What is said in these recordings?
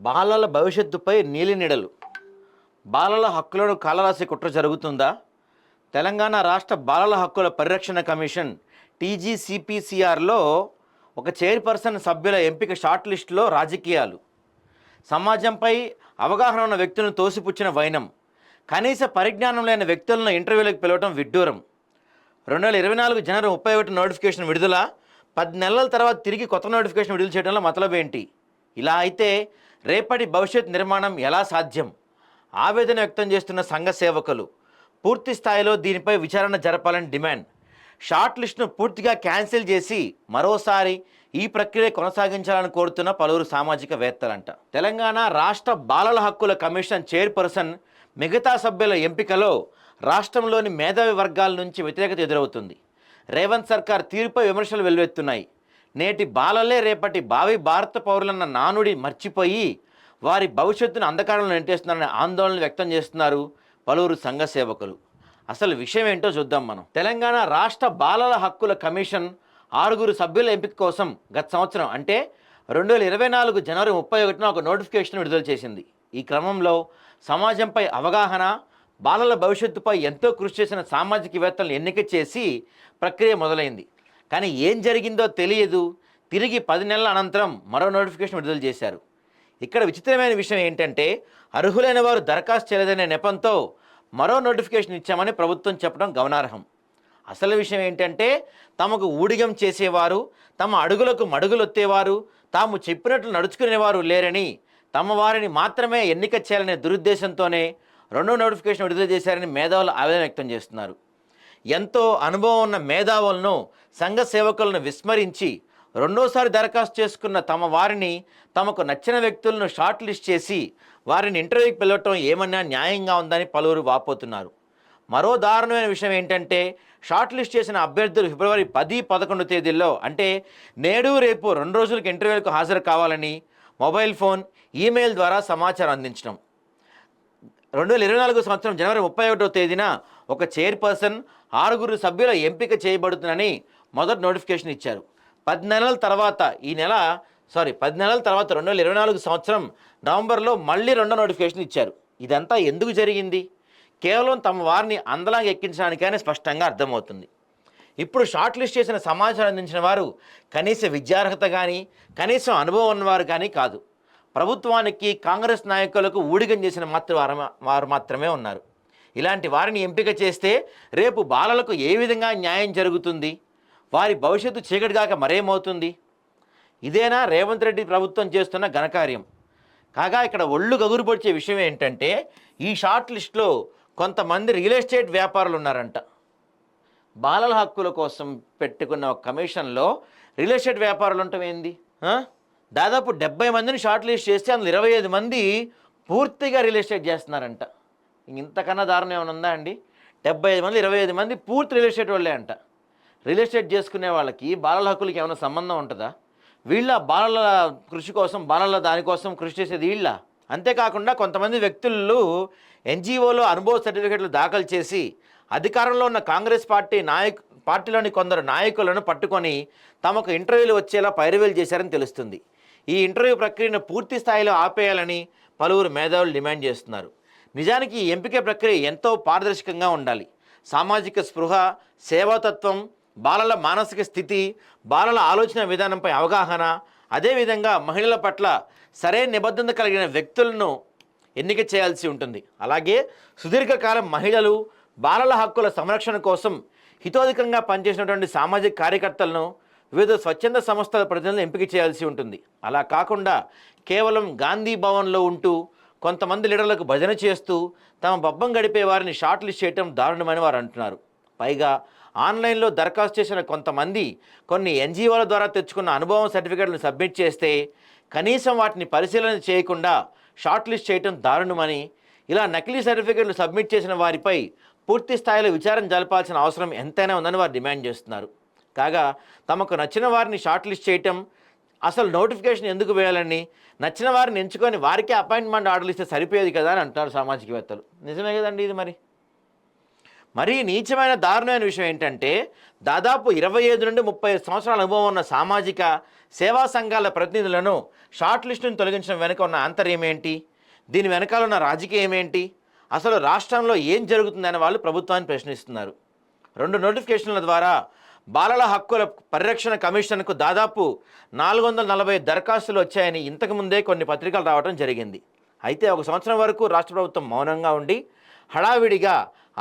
బాలల భవిష్యత్తుపై నీలినీడలు. బాలల హక్కులను కాలరాసే కుట్ర జరుగుతుందా? తెలంగాణ రాష్ట్ర బాలల హక్కుల పరిరక్షణ కమిషన్ టీజీసీపీసీఆర్లో ఒక చైర్పర్సన్ సభ్యుల ఎంపిక షార్ట్ లిస్టులో రాజకీయాలు. సమాజంపై అవగాహన ఉన్న వ్యక్తులను తోసిపుచ్చిన వైనం. కనీస పరిజ్ఞానం లేని వ్యక్తులను ఇంటర్వ్యూలకు పిలవడం విడ్డూరం. 2024 జనవరి 31 నోటిఫికేషన్ విడుదల. 10 నెలల తర్వాత తిరిగి కొత్త నోటిఫికేషన్ విడుదల చేయడంలో మతలబ్ ఏంటి? ఇలా అయితే రేపటి భవిష్యత్ నిర్మాణం ఎలా సాధ్యం? ఆవేదన వ్యక్తం చేస్తున్న సంఘ సేవకులు. పూర్తి స్థాయిలో దీనిపై విచారణ జరపాలని డిమాండ్. షార్ట్ లిస్టును పూర్తిగా క్యాన్సిల్ చేసి మరోసారి ఈ ప్రక్రియ కొనసాగించాలని కోరుతున్న పలువురు సామాజికవేత్తలంట. తెలంగాణ రాష్ట్ర బాలల హక్కుల కమిషన్ చైర్పర్సన్ మిగతా సభ్యుల ఎంపికలో రాష్ట్రంలోని మేధావి వర్గాల నుంచి వ్యతిరేకత ఎదురవుతుంది. రేవంత్ సర్కార్ తీరుపై విమర్శలు వెల్లువెత్తున్నాయి. నేటి బాలలే రేపటి భావి భారత పౌరులన్న నానుడి మర్చిపోయి వారి భవిష్యత్తును అంధకారంలో నెట్టేస్తున్నారని ఆందోళన వ్యక్తం చేస్తున్నారు పలువురు సంఘ సేవకులు. అసలు విషయం ఏంటో చూద్దాం మనం. తెలంగాణ రాష్ట్ర బాలల హక్కుల కమిషన్ 6 సభ్యుల ఎంపిక కోసం గత సంవత్సరం అంటే 2024 జనవరి 31న ఒక నోటిఫికేషన్ విడుదల చేసింది. ఈ క్రమంలో సమాజంపై అవగాహన, బాలల భవిష్యత్తుపై ఎంతో కృషి చేసిన సామాజికవేత్తలను ఎన్నిక చేసి ప్రక్రియ మొదలైంది. కానీ ఏం జరిగిందో తెలియదు. తిరిగి 10 నెలల అనంతరం మరో నోటిఫికేషన్ విడుదల చేశారు. ఇక్కడ విచిత్రమైన విషయం ఏంటంటే అర్హులైన వారు దరఖాస్తు చేయలేదనే నెపంతో మరో నోటిఫికేషన్ ఇచ్చామని ప్రభుత్వం చెప్పడం గమనార్హం. అసలు విషయం ఏంటంటే తమకు ఊడిగం చేసేవారు, తమ అడుగులకు మడుగులొత్తేవారు, తాము చెప్పినట్లు నడుచుకునేవారు లేరని, తమ వారిని మాత్రమే ఎన్నిక చేయాలనే దురుద్దేశంతోనే రెండో నోటిఫికేషన్ విడుదల చేశారని మేధావులు ఆవేదన వ్యక్తం చేస్తున్నారు. ఎంతో అనుభవం ఉన్న మేధావులను, సంఘ సేవకులను విస్మరించి రెండోసారి దరఖాస్తు చేసుకున్న తమ వారిని, తమకు నచ్చిన వ్యక్తులను షార్ట్ లిస్ట్ చేసి వారిని ఇంటర్వ్యూకి పిలవటం ఏమన్నా న్యాయంగా ఉందని పలువురు వాపోతున్నారు. మరో దారుణమైన విషయం ఏంటంటే షార్ట్ లిస్ట్ చేసిన అభ్యర్థులు ఫిబ్రవరి 10, 11 తేదీల్లో అంటే నేడు రేపు 2 రోజులకు ఇంటర్వ్యూలకు హాజరు కావాలని మొబైల్ ఫోన్, ఈమెయిల్ ద్వారా సమాచారం అందించడం. 2024 సంవత్సరం జనవరి 31వ తేదీన ఒక చైర్పర్సన్ 6 సభ్యుల ఎంపిక చేయబడుతుందని మొదటి నోటిఫికేషన్ ఇచ్చారు. 10 నెలల తర్వాత 2024 సంవత్సరం నవంబర్లో మళ్ళీ రెండో నోటిఫికేషన్ ఇచ్చారు. ఇదంతా ఎందుకు జరిగింది? కేవలం తమ వారిని అందలాగా ఎక్కించడానికనే స్పష్టంగా అర్థమవుతుంది. ఇప్పుడు షార్ట్ లిస్ట్ చేసిన సమాచారం అందించిన వారు కనీస విద్యార్హత కానీ, కనీసం అనుభవం ఉన్నవారు కానీ కాదు. ప్రభుత్వానికి, కాంగ్రెస్ నాయకులకు ఊడిగం చేసిన వారు మాత్రమే ఉన్నారు. ఇలాంటి వారిని ఎంపిక చేస్తే రేపు బాలలకు ఏ విధంగా న్యాయం జరుగుతుంది? వారి భవిష్యత్తు చీకటిగాక మరేమవుతుంది? ఇదేనా రేవంత్ రెడ్డి ప్రభుత్వం చేస్తున్న ఘనకార్యం? కాగా ఇక్కడ ఒళ్ళు గగురుపొడిచే విషయం ఏంటంటే ఈ షార్ట్ లిస్టులో కొంతమంది రియల్ ఎస్టేట్ వ్యాపారులు ఉన్నారంట. బాలల హక్కుల కోసం పెట్టుకున్న ఒక కమిషన్లో రియల్ ఎస్టేట్ వ్యాపారులు ఉండటం ఏంది? దాదాపు 70 మందిని షార్ట్ లిస్ట్ చేస్తే అందులో 25 మంది పూర్తిగా రియల్ ఎస్టేట్ చేస్తున్నారంట. ఇంతకన్నా దారుణం ఏమైనా ఉందా అండి? 75 మంది 25 మంది పూర్తి రియల్ ఎస్టేట్ వాళ్ళే అంట. రియల్ ఎస్టేట్ చేసుకునే వాళ్ళకి బాలల హక్కులకి ఏమైనా సంబంధం ఉంటుందా? వీళ్ళ బాలల కృషి కోసం, బాలల దానికోసం కృషి చేసేది వీళ్ళ. అంతేకాకుండా కొంతమంది వ్యక్తులు ఎన్జిఓలో అనుభవ సర్టిఫికెట్లు దాఖలు చేసి అధికారంలో ఉన్న కాంగ్రెస్ పార్టీలోని కొందరు నాయకులను పట్టుకొని తమకు ఇంటర్వ్యూలు వచ్చేలా పైరవేలు చేశారని తెలుస్తుంది. ఈ ఇంటర్వ్యూ ప్రక్రియను పూర్తి స్థాయిలో ఆపేయాలని పలువురు మేధావులు డిమాండ్ చేస్తున్నారు. నిజానికి ఈ ఎంపిక ప్రక్రియ ఎంతో పారదర్శకంగా ఉండాలి. సామాజిక స్పృహ, సేవాతత్వం, బాలల మానసిక స్థితి, బాలల ఆలోచన విధానంపై అవగాహన, అదేవిధంగా మహిళల పట్ల సరైన నిబద్ధత కలిగిన వ్యక్తులను ఎన్నిక చేయాల్సి ఉంటుంది. అలాగే సుదీర్ఘకాలం మహిళలు, బాలల హక్కుల సంరక్షణ కోసం హితోధికంగా పనిచేసినటువంటి సామాజిక కార్యకర్తలను వివిధ స్వచ్ఛంద సంస్థల ప్రతినిధులను ఎంపిక చేయాల్సి ఉంటుంది. అలా కాకుండా కేవలం గాంధీ భవన్లో ఉంటూ కొంతమంది లీడర్లకు భజన చేస్తూ తమ బబ్బం గడిపే వారిని షార్ట్ లిస్ట్ చేయడం దారుణమని వారు అంటున్నారు. పైగా ఆన్లైన్లో దరఖాస్తు చేసిన కొంతమంది కొన్ని ఎన్జిఓల ద్వారా తెచ్చుకున్న అనుభవం సర్టిఫికెట్లను సబ్మిట్ చేస్తే కనీసం వాటిని పరిశీలన చేయకుండా షార్ట్ లిస్ట్ చేయడం దారుణమని, ఇలా నకిలీ సర్టిఫికెట్లు సబ్మిట్ చేసిన వారిపై పూర్తి స్థాయిలో విచారణ జరపాల్సిన అవసరం ఎంతైనా ఉందని వారు డిమాండ్ చేస్తున్నారు. కాగా తమకు నచ్చిన వారిని షార్ట్ లిస్ట్ చేయటం, అసలు నోటిఫికేషన్ ఎందుకు వేయాలని, నచ్చిన వారిని ఎంచుకొని వారికే అపాయింట్మెంట్ ఆర్డర్లు ఇస్తే సరిపోయేది కదా అని అంటున్నారు సామాజికవేత్తలు. నిజమే కదండి ఇది. మరి మరీ నీచమైన దారుణమైన విషయం ఏంటంటే దాదాపు 25 నుండి 30 సంవత్సరాల అనుభవం ఉన్న సామాజిక సేవా సంఘాల ప్రతినిధులను షార్ట్ లిస్టును తొలగించడం వెనుక ఉన్న ఆంతర్యం ఏంటి? దీని వెనకాల ఉన్న రాజకీయం ఏంటి? అసలు రాష్ట్రంలో ఏం జరుగుతుందని వాళ్ళు ప్రభుత్వాన్ని ప్రశ్నిస్తున్నారు. 2 నోటిఫికేషన్ల ద్వారా బాలల హక్కుల పరిరక్షణ కమిషన్కు దాదాపు 440 దరఖాస్తులు వచ్చాయని ఇంతకుముందే కొన్ని పత్రికలు రావడం జరిగింది. అయితే 1 సంవత్సరం వరకు రాష్ట్ర ప్రభుత్వం మౌనంగా ఉండి హడావిడిగా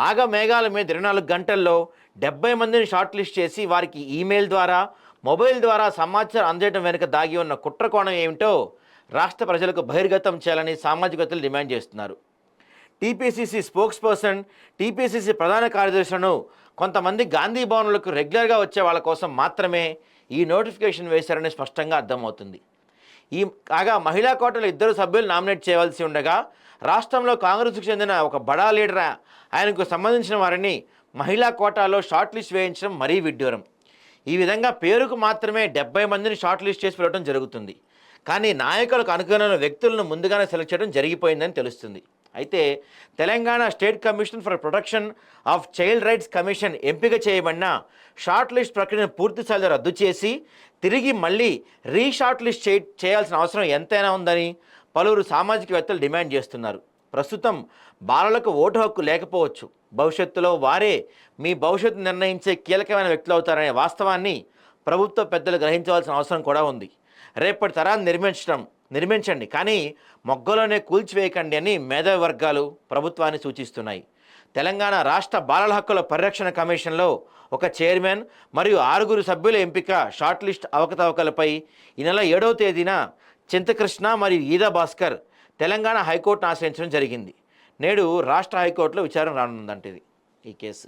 ఆగమేఘాల మీద 24 గంటల్లో 70 మందిని షార్ట్ లిస్ట్ చేసి వారికి ఈమెయిల్ ద్వారా మొబైల్ ద్వారా సమాచారం అందజేయడం వెనుక దాగి ఉన్న కుట్ర కోణం ఏమిటో రాష్ట్ర ప్రజలకు బహిర్గతం చేయాలని సామాజికవేత్తలు డిమాండ్ చేస్తున్నారు. టీపీసీసీ స్పోక్స్ పర్సన్, టీపీసీసీ ప్రధాన కార్యదర్శులను కొంతమంది గాంధీ భవన్లకు రెగ్యులర్గా వచ్చే వాళ్ళ కోసం మాత్రమే ఈ నోటిఫికేషన్ వేశారని స్పష్టంగా అర్థమవుతుంది. కాగా మహిళా కోటలో 2 సభ్యులు నామినేట్ చేయవలసి ఉండగా రాష్ట్రంలో కాంగ్రెస్కు చెందిన ఒక బడా లీడర్ ఆయనకు సంబంధించిన వారిని మహిళా కోటాలో షార్ట్ లిస్ట్ వేయించడం మరీ విడ్డూరం. ఈ విధంగా పేరుకు మాత్రమే 70 మందిని షార్ట్ లిస్ట్ చేసి పిలవడం జరుగుతుంది. కానీ నాయకులకు అనుకూలమైన వ్యక్తులను ముందుగానే సెలెక్ట్ చేయడం జరిగిపోయిందని తెలుస్తుంది. అయితే Telangana state commission for protection of child rights commission ఎంపిక చేయబడిన షార్ట్ లిస్ట్ ప్రక్రియను పూర్తిస్థాయిలో రద్దు చేసి తిరిగి మళ్ళీ రీషార్ట్ లిస్ట్ చేయాల్సిన అవసరం ఎంతైనా ఉందని పలువురు సామాజికవేత్తలు డిమాండ్ చేస్తున్నారు. ప్రస్తుతం బాలలకు ఓటు హక్కు లేకపోవచ్చు, భవిష్యత్తులో వారే మీ భవిష్యత్తు నిర్ణయించే కీలకమైన వ్యక్తులు అవుతారనే వాస్తవాన్ని ప్రభుత్వ పెద్దలు గ్రహించవలసిన అవసరం కూడా ఉంది. రేపటి తరాన్ని నిర్మించండి, కానీ మొగ్గలోనే కూల్చివేయకండి అని మేధావి వర్గాలు ప్రభుత్వాన్ని సూచిస్తున్నాయి. తెలంగాణ రాష్ట్ర బాలల హక్కుల పరిరక్షణ కమిషన్లో ఒక చైర్మన్ మరియు 6 సభ్యుల ఎంపిక షార్ట్ లిస్ట్ అవకతవకలపై ఈ నెల 7వ తేదీన చింతకృష్ణ మరియు ఈదా భాస్కర్ తెలంగాణ హైకోర్టును ఆశ్రయించడం జరిగింది. నేడు రాష్ట్ర హైకోర్టులో విచారణ రానుందంటే ఈ కేసు.